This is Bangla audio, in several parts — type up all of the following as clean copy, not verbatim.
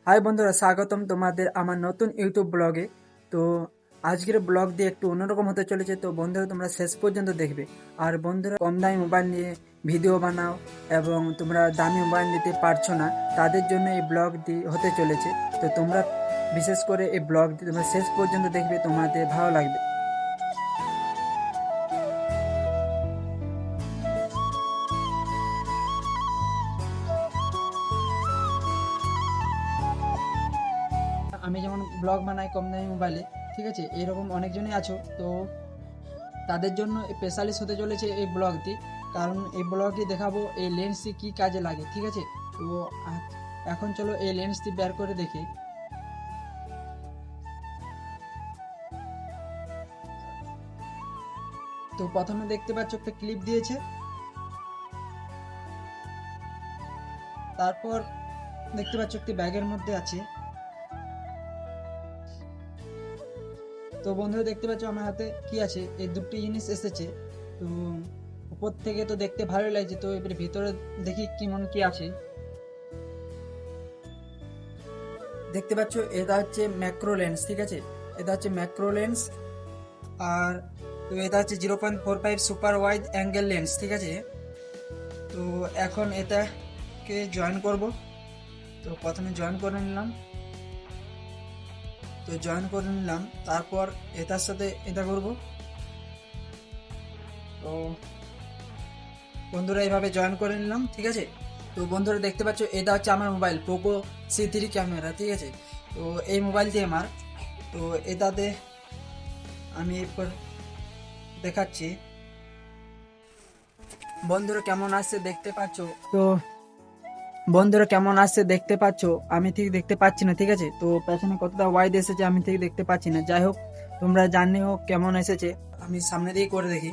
হাই বন্ধুরা, স্বাগতম তোমাদের আমার নতুন ইউটিউব ব্লগে। তো আজকের ব্লগ দিয়ে একটু অন্যরকম হতে চলেছে। তো বন্ধুরা, তোমরা শেষ পর্যন্ত দেখবে। আর বন্ধুরা, কম দামি মোবাইল নিয়ে ভিডিও বানাও এবং তোমরা দামি মোবাইল নিতে পারছো না, তাদের জন্য এই ব্লগ দিয়ে হতে চলেছে। তো তোমরা বিশেষ করে এই ব্লগ দিয়ে তোমরা শেষ পর্যন্ত দেখবে, তোমাদের ভালো লাগবে। আমি যেমন ব্লগ বানাই কম দামি মোবাইলে, ঠিক আছে, এরকম অনেকজনই আছো। তো তাদের জন্য স্পেশালিস্ট হতে চলেছে এই ব্লগটি। কারণ এই ব্লগটি দেখাবো এই লেন্সটি কী কাজে লাগে, ঠিক আছে। তো এখন চলো এই লেন্সটি বের করে দেখি। তো প্রথমে দেখতে পাচ্ছ একটা ক্লিপ দিয়েছে, তারপর দেখতে পাচ্ছ একটি ব্যাগের মধ্যে আছে। তো বন্ধুরা, দেখতে পাচ্ছ আমার হাতে কি আছে, এই দুটি জিনিস এসেছে। তো উপর থেকে তো দেখতে ভালোই লাগছে, তো এবার ভিতরে দেখি কেমন কি আছে। দেখতে পাচ্ছ এটা হচ্ছে ম্যাক্রো লেন্স, ঠিক আছে, এটা হচ্ছে ম্যাক্রো লেন্স। আর তো এটা হচ্ছে 0.45 সুপার ওয়াইড অ্যাঙ্গেল লেন্স, ঠিক আছে। তো এখন এটাকে জয়েন করব। তো প্রথমে জয়েন করে নিলাম। তারপর এটার সাথে এটা করব। তো বন্ধুরা, এইভাবে জয়েন করে নিলাম, ঠিক আছে। তো বন্ধুরা, দেখতে পাচ্ছ এটা হচ্ছে আমার মোবাইল পোকো C3 ক্যামেরা, ঠিক আছে। তো এই মোবাইলটি আমার। তো এটাতে আমি এরপর দেখাচ্ছি বন্ধুরা কেমন আসছে দেখতে পাচ্ছ। তো বন্ধুরা কেমন আসছে দেখতে পাচ্ছ, আমি ঠিক দেখতে পাচ্ছি না, ঠিক আছে। তো পেছনে কতটা ওয়াইড এসেছে আমি ঠিক দেখতে পাচ্ছি না। যাই হোক, তোমরা জানিও কেমন এসেছে। আমি সামনে দিয়ে করে দেখি।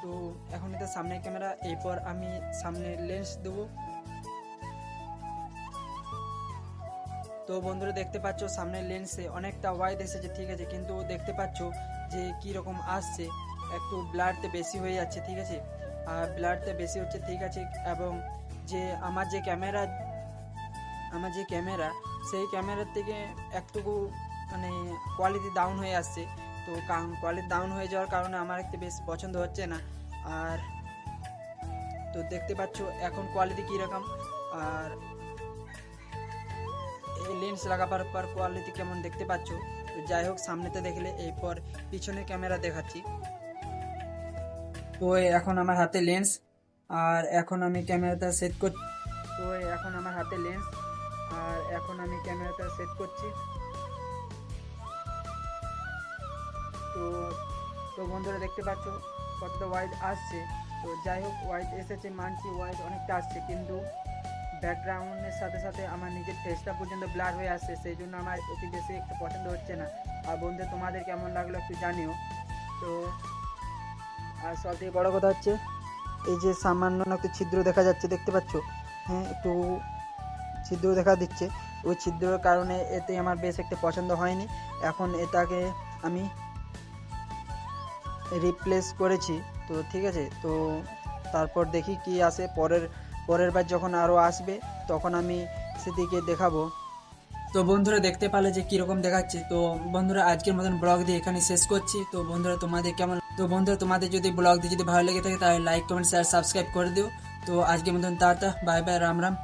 তো এখন এটা সামনের ক্যামেরা, এরপর আমি সামনে লেন্স দেবো। তো বন্ধুরা, দেখতে পাচ্ছ সামনের লেন্সে অনেকটা ওয়াইড এসেছে, ঠিক আছে, কিন্তু দেখতে পাচ্ছ যে কি রকম আসছে, একটু ব্লারতে বেশি হয়ে যাচ্ছে, ঠিক আছে। আর ব্লারতে বেশি হচ্ছে, ঠিক আছে। এবং যে আমার যে ক্যামেরা সেই ক্যামেরার থেকে একটুকু মানে কোয়ালিটি ডাউন হয়ে আসছে। তো কোয়ালিটি ডাউন হয়ে যাওয়ার কারণে আমার একটু বেশ পছন্দ হচ্ছে না। আর তো দেখতে পাচ্ছ এখন কোয়ালিটি কীরকম, আর এই লেন্স লাগাবার পর কোয়ালিটি কেমন দেখতে পাচ্ছ। তো যাই হোক, সামনেতে দেখলে এরপর পিছনে ক্যামেরা দেখাচ্ছি। তো এখন আমার হাতে লেন্স, আর এখন আমি ক্যামেরাটা সেট করছি। তো এখন আমার হাতে লেন্স, আর এখন আমি ক্যামেরাটা সেট করছি। তো তো বন্ধুরা, দেখতে পাচ্ছ কতটা ওয়াইড আসছে। তো যাই হোক, ওয়াইড এসেছে মানছি, ওয়াইড অনেকটা আসছে, কিন্তু ব্যাকগ্রাউন্ডের সাথে সাথে আমার নিজের ফেসটা পর্যন্ত ব্লার হয়ে আসছে, সেই জন্য আমার এটি বেশি একটু পছন্দ হচ্ছে না। আর বন্ধু, তোমাদের কেমন লাগলো একটু জানিও। তো আর সব থেকে বড়ো কথা হচ্ছে এই যে সামান্য একটু ছিদ্র দেখা যাচ্ছে, দেখতে পাচ্ছ, হ্যাঁ, একটু ছিদ্র দেখা দিচ্ছে। ওই ছিদ্রের কারণে এতে আমার বেশ একটা পছন্দ হয়নি। এখন এটাকে আমি রিপ্লেস করেছি। তো ঠিক আছে, তো তারপর দেখি কি আসে। পরের বার যখন আরও আসবে তখন আমি সেদিকে দেখাবো। তো বন্ধুরা, দেখতে পারলে যে কীরকম দেখাচ্ছে। তো বন্ধুরা, আজকের মতন ব্লগ দিয়ে এখানে শেষ করছি। তো বন্ধুরা, তোমাদের যদি ব্লগ দিয়ে যদি ভালো লেগে থাকে তাহলে লাইক, কমেন্ট, শেয়ার, সাবস্ক্রাইব করে দিও। তো আজকের মতন tata, bye bye, Ram Ram.